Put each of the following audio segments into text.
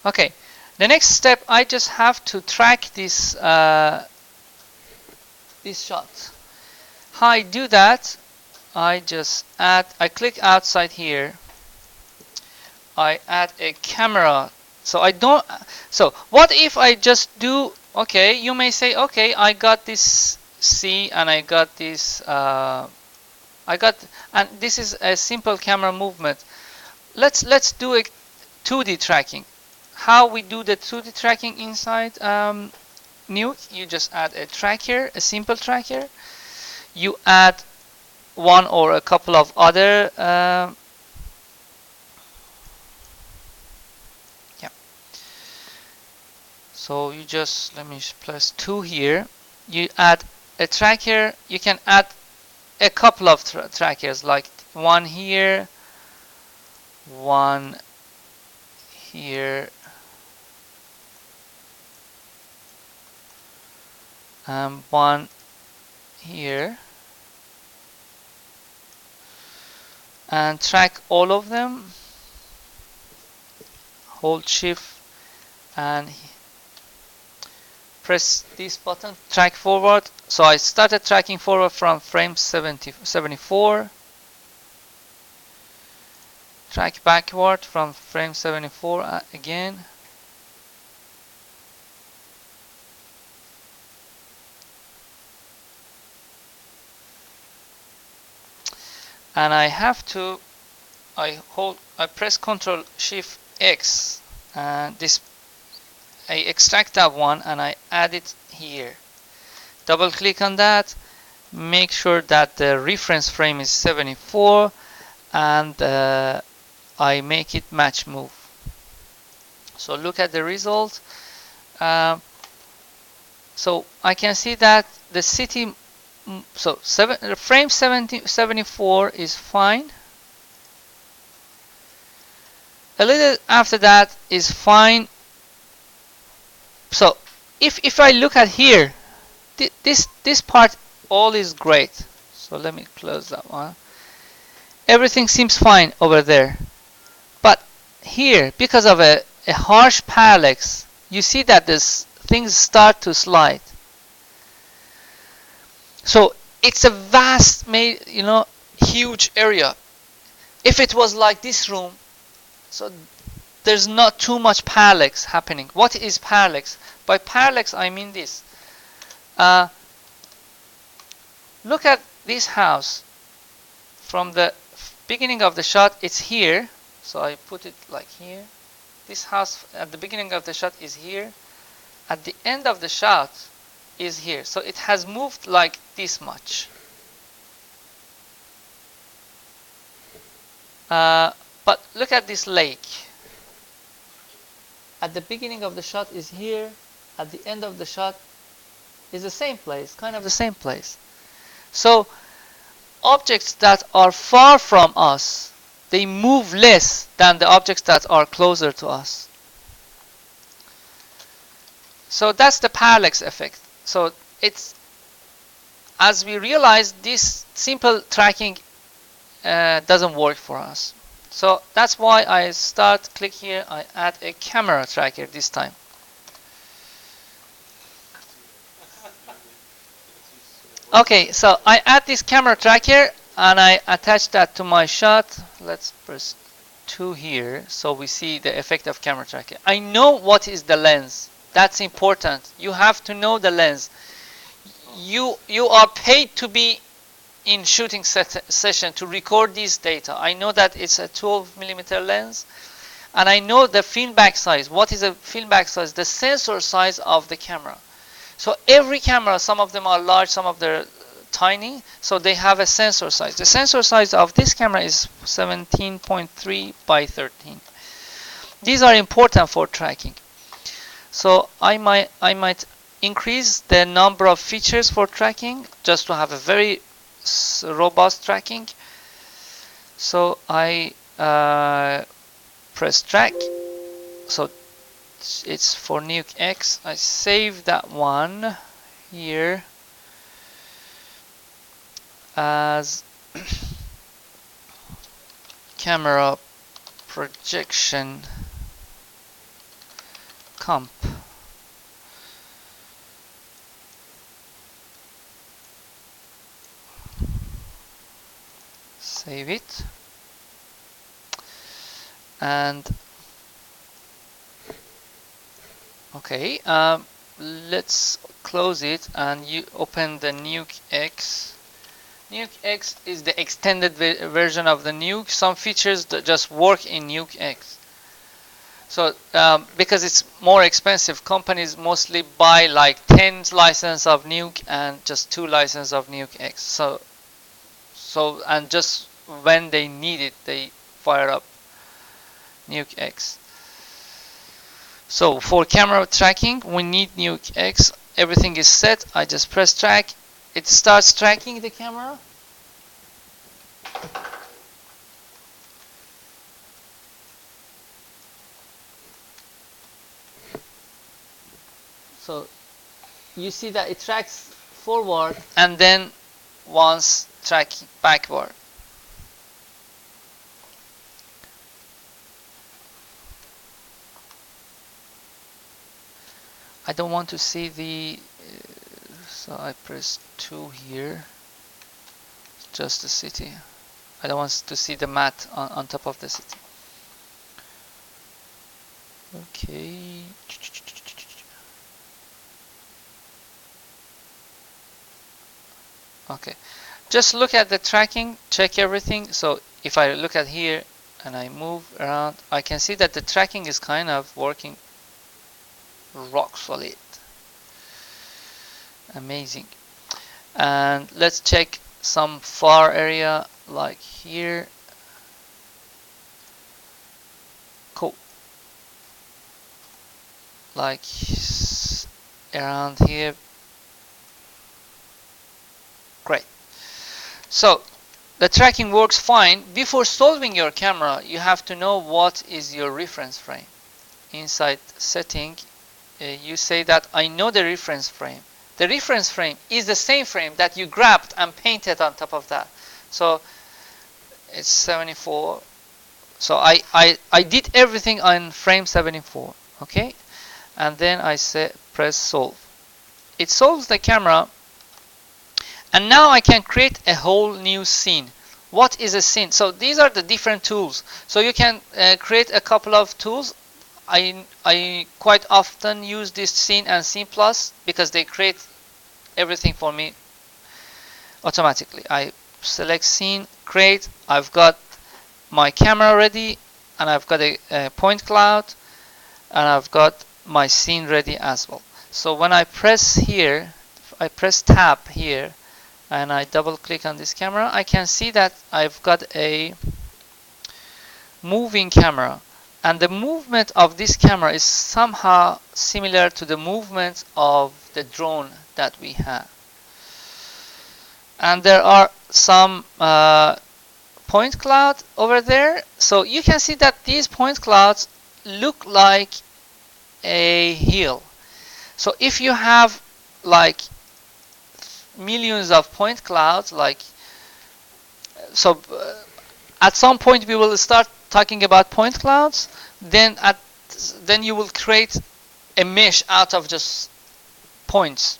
Okay, the next step, I just have to track this this shot. How I do that? I just I click outside here. I add a camera. So I don't. So what if I just do? Okay, you may say, okay, I got this C and I got this. And this is a simple camera movement. Let's do a 2D tracking. How we do the 2D tracking inside NUKE? You just add a tracker, a simple tracker. You add one or a couple of other. Yeah. So you just let me press 2 here. You add a tracker. You can add a couple of trackers, like one here, one here, one here, and track all of them. Hold shift and press this button, track forward. So I started tracking forward from frame 74, track backward from frame 74 again, and I have to I press Ctrl Shift X, and this I extract that one and I add it here. Double click on that, make sure that the reference frame is 74, and I make it match move. So look at the result. So I can see that the city, so frame 74 is fine. A little after that is fine. So if I look at here, this part all is great. So let me close that one. Everything seems fine over there, but here, because of a harsh parallax, you see that things start to slide. So it's a vast, huge area. If it was like this room, so there's not too much parallax happening. What is parallax? By parallax, I mean this. Look at this house. From the beginning of the shot, it's here. So I put it like here. This house at the beginning of the shot is here. At the end of the shot is here. So it has moved like this much. But look at this lake. At the beginning of the shot is here. At the end of the shot is the same place, kind of the same place. So objects that are far from us, they move less than the objects that are closer to us. So that's the parallax effect. So it's, as we realize, this simple tracking doesn't work for us. So that's why I click here, I add a camera tracker this time. Okay, so I add this camera tracker and I attach that to my shot. Let's press 2 here so we see the effect of camera tracker. I know what is the lens. That's important. You have to know the lens. You are paid to be in shooting session to record these data. I know that it's a 12mm lens, and I know the film back size. What is a film back size? The sensor size of the camera. So every camera, some of them are large, some of them are tiny, so they have a sensor size. The sensor size of this camera is 17.3 by 13. These are important for tracking. So I might increase the number of features for tracking just to have a very robust tracking. So I press track. So it's for NUKE X. I save that one here as camera projection comp. Save it. And okay, let's close it and you open the NUKE-X. NUKE-X is the extended version of the NUKE. Some features that just work in NUKE-X. So because it's more expensive, companies mostly buy like 10 license of NUKE and just 2 license of NUKE-X. So and just when they need it, they fire up NUKE-X. So for camera tracking, we need NUKE-X. Everything is set. I just press track. It starts tracking the camera. So you see that it tracks forward and then once tracking backward. I don't want to see the so I press 2 here, just the city. I don't want to see the mat on top of the city. Okay. Okay, just look at the tracking, check everything. So if I look at here and I move around, I can see that the tracking is kind of working rock solid. Amazing. And let's check some far area like here. Cool. Like around here. Great. So the tracking works fine. Before solving your camera, you have to know what is your reference frame. Inside setting, you say that I know the reference frame. The reference frame is the same frame that you grabbed and painted on top of that. So it's 74. So I did everything on frame 74. Okay, and then I press solve. It solves the camera, and now I can create a whole new scene. What is a scene? So these are the different tools. So you can create a couple of tools. I quite often use this scene and scene plus because they create everything for me automatically. I select scene, create. I've got my camera ready, and I've got a point cloud, and I've got my scene ready as well. So when I press here, I press tab here, and I double click on this camera, I can see that I've got a moving camera. And the movement of this camera is somehow similar to the movement of the drone that we have. And there are some point clouds over there. So you can see that these point clouds look like a hill. So if you have like millions of point clouds, like so at some point we will start talking about point clouds, then you will create a mesh out of just points.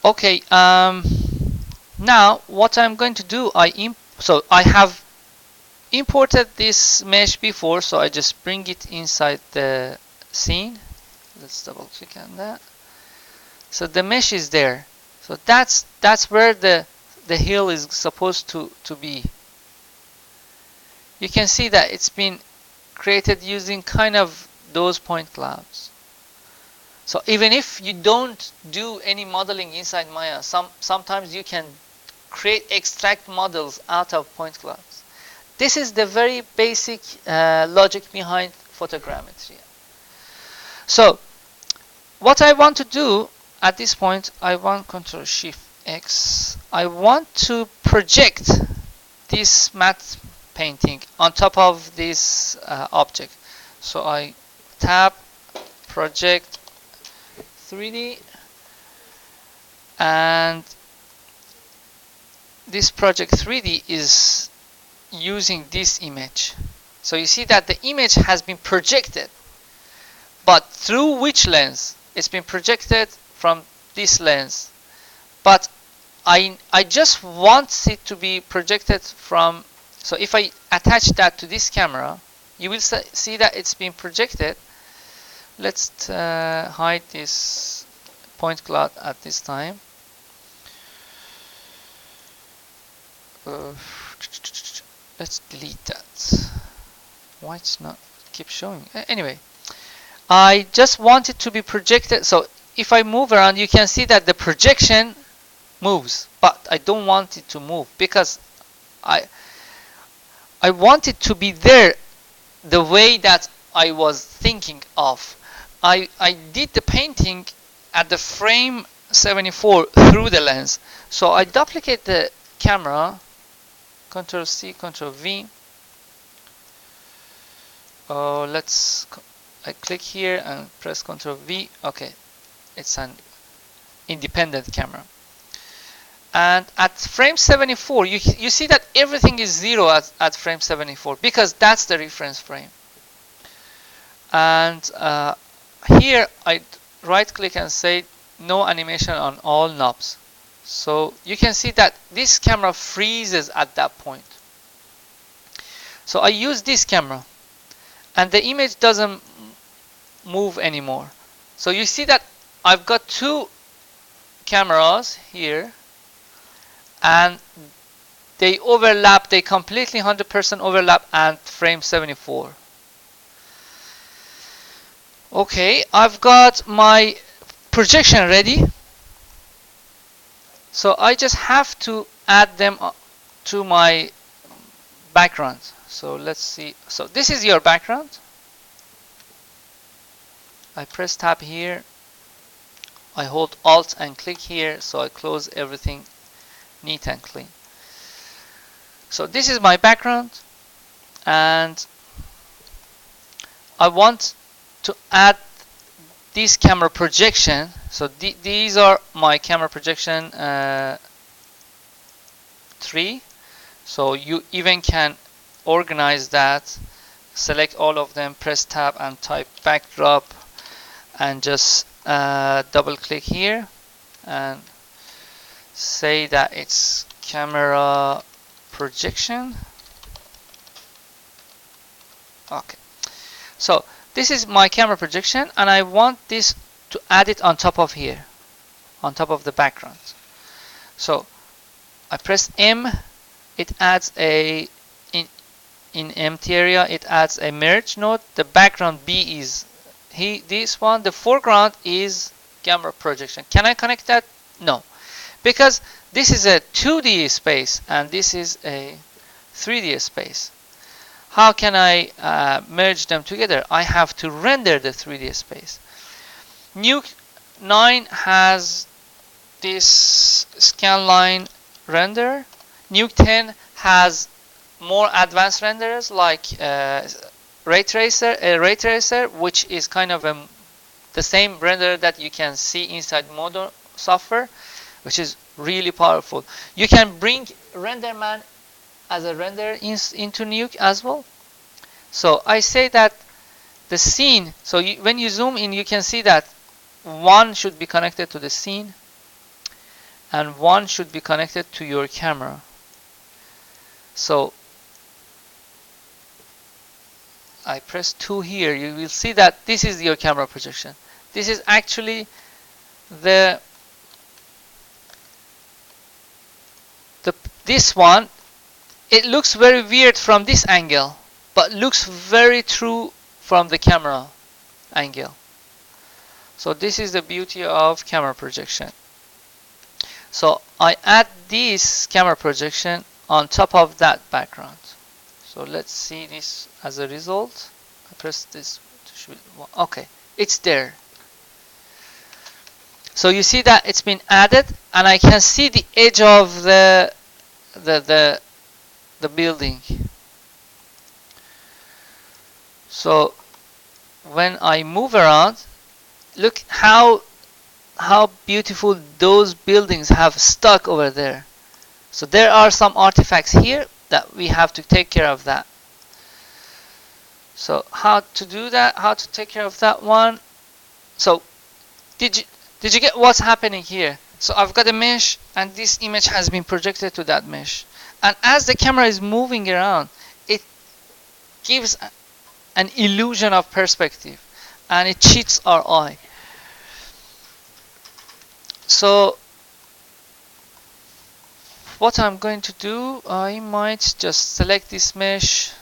Okay, now what I'm going to do, so I have imported this mesh before, so I just bring it inside the scene. Let's double click on that. So the mesh is there. So that's where the hill is supposed to be. You can see that it's been created using kind of those point clouds. So even if you don't do any modeling inside Maya, sometimes you can extract models out of point clouds. This is the very basic logic behind photogrammetry. So what I want to do at this point, I want Ctrl-Shift-X. I want to project this matte painting on top of this object. So I tab, project 3D, and this project 3D is using this image. So you see that the image has been projected, but through which lens? It's been projected from this lens, but I just want it to be projected from, so if I attach that to this camera, you will see that it's been projected. Let's hide this point cloud at this time. Let's delete that. Why it's not keep showing? Anyway, I just want it to be projected. So if I move around, you can see that the projection moves, but I don't want it to move because I want it to be there the way that I was thinking of. I did the painting at the frame 74 through the lens. So I duplicate the camera, Ctrl C, Ctrl V. I click here and press Ctrl V. Okay, it's an independent camera. And at frame 74, you see that everything is 0 at frame 74 because that's the reference frame. And here I right click and say no animation on all knobs. So you can see that this camera freezes at that point. So I use this camera and the image doesn't move anymore. So you see that I've got two cameras here and they overlap, they completely 100% overlap at frame 74. Okay, I've got my projection ready. So I just have to add them to my background. So let's see. So this is your background. I press tab here. I hold Alt and click here. So I close everything neat and clean. So this is my background. And I want to add this camera projection. So these are my camera projection 3. So you even can organize that, select all of them, press tab and type backdrop and just double click here and say that it's camera projection. Okay, so this is my camera projection and I want this to add it on top of here, on top of the background. So I press M, it adds a in empty area, it adds a merge node. The background B is this one, the foreground is camera projection. Can I connect that? No, because this is a 2D space and this is a 3D space. How can I merge them together? I have to render the 3D space. NUKE 9 has this scanline render. NUKE 10 has more advanced renderers like ray tracer, which is kind of the same render that you can see inside Modo software, which is really powerful. You can bring RenderMan as a render into NUKE as well. So I say that the scene, so when you zoom in, you can see that one should be connected to the scene and one should be connected to your camera. So I press 2 here, you will see that this is your camera projection. This is actually this one. It looks very weird from this angle, but looks very true from the camera angle. So this is the beauty of camera projection. So I add this camera projection on top of that background. So let's see this as a result. I press this. Okay, it's there. So you see that it's been added, and I can see the edge of the building. So when I move around, look how beautiful those buildings have stuck over there. So there are some artifacts here that we have to take care of that. So how to do that, how to take care of that one. So did you did you get what's happening here? So I've got a mesh and this image has been projected to that mesh, and as the camera is moving around, it gives an illusion of perspective and it cheats our eye. So what I'm going to do, I might just select this mesh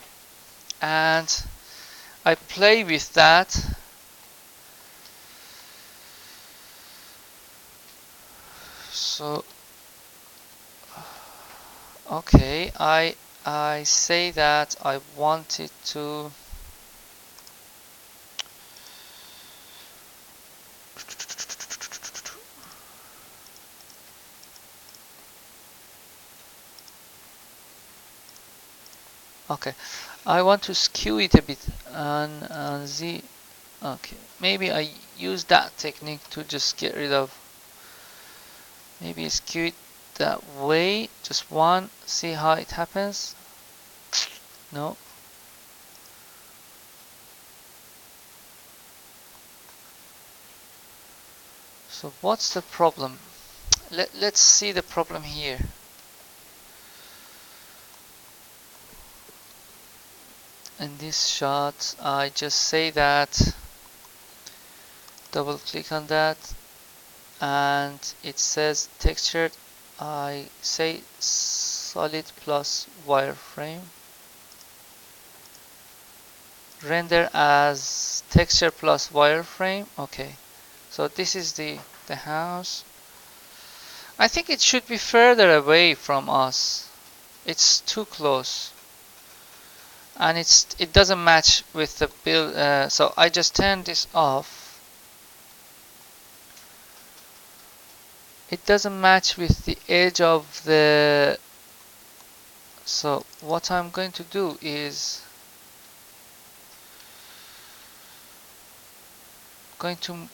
and I play with that. So okay, I say that I want it to okay, I want to skew it a bit and z. Okay, maybe I use that technique to just get rid of. Maybe skew it that way. Just one. See how it happens. No. So what's the problem? Let's see the problem here. In this shot, I just say that, double click on that, and it says texture. I say solid plus wireframe. Render as texture plus wireframe. Okay, so this is the house. I think it should be further away from us. It's too close, and it doesn't match with the build. So I just turn this off. It doesn't match with the edge of the. So what I'm going to do is going to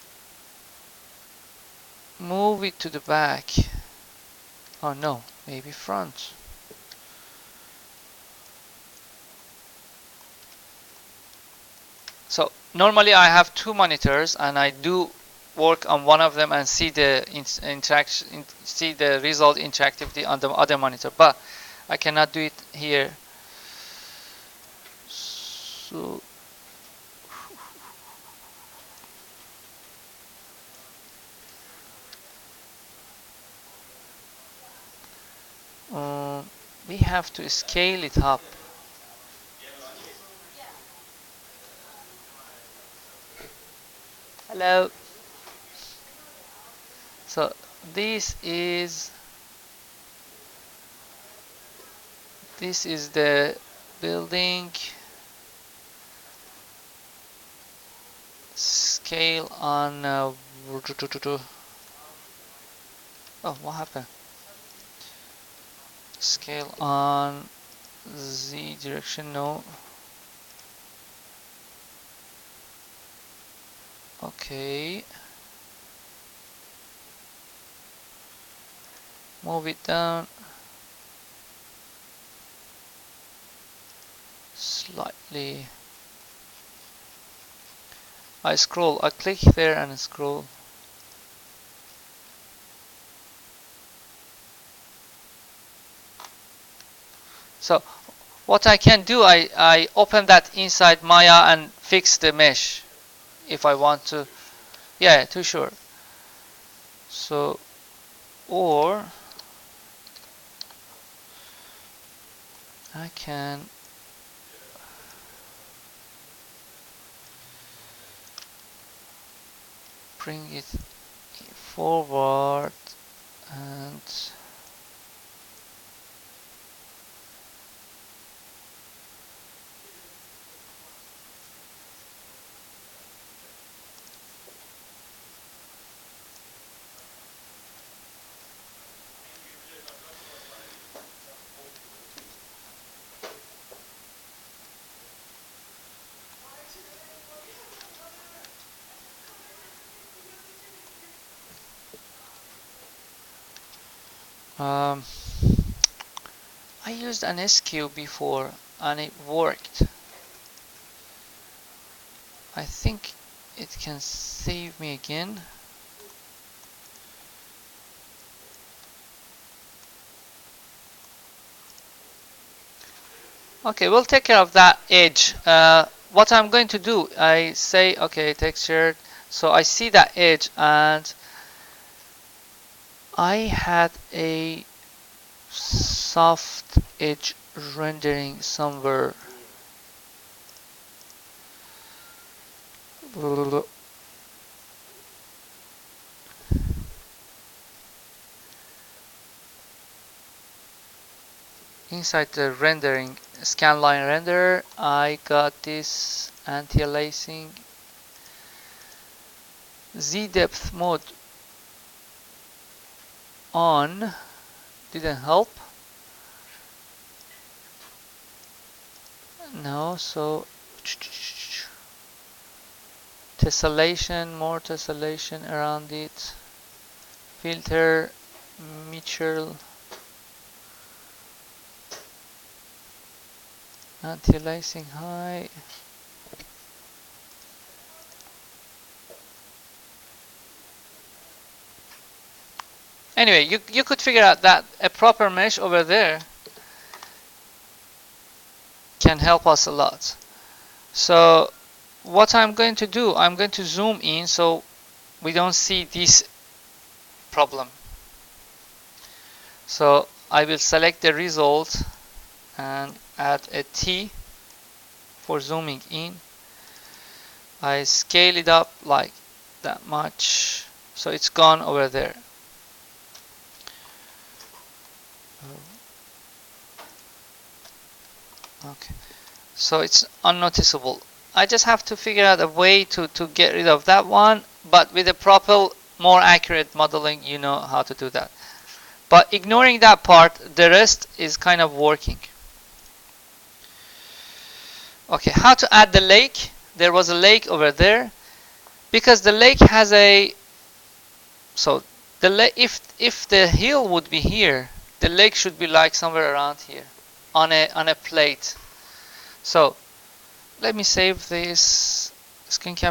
move it to the back. Oh no, maybe front. So normally I have two monitors and I do work on one of them and see the interaction, see the result interactivity on the other monitor, but I cannot do it here. So we have to scale it up. Hello. So this is the building. Scale on oh, what happened? Scale on Z direction, no. Okay. Move it down slightly. I click there and scroll. So what I can do, I open that inside Maya and fix the mesh if I want to. Yeah, too short. So, or I can bring it forward and I used an SQ before and it worked. I think it can save me again. Okay, we'll take care of that edge. What I'm going to do, I say, okay, texture. So I see that edge, and I had a soft edge rendering somewhere. Inside the rendering, scanline renderer, I got this anti-aliasing Z depth mode on. Didn't help. No, so tessellation, more tessellation around it. Filter, Mitchell, anti-aliasing high. Anyway, you could figure out that a proper mesh over there can help us a lot. So what I'm going to do, I'm going to zoom in so we don't see this problem. So I will select the result and add a T for zooming in. I scale it up like that much, so it's gone over there. Okay, so it's unnoticeable. I just have to figure out a way to get rid of that one, but with a proper, more accurate modeling, you know how to do that. But ignoring that part, the rest is kind of working. Okay, how to add the lake? There was a lake over there, because the lake has a, so the if the hill would be here, the lake should be like somewhere around here on a plate. So let me save this screen cap.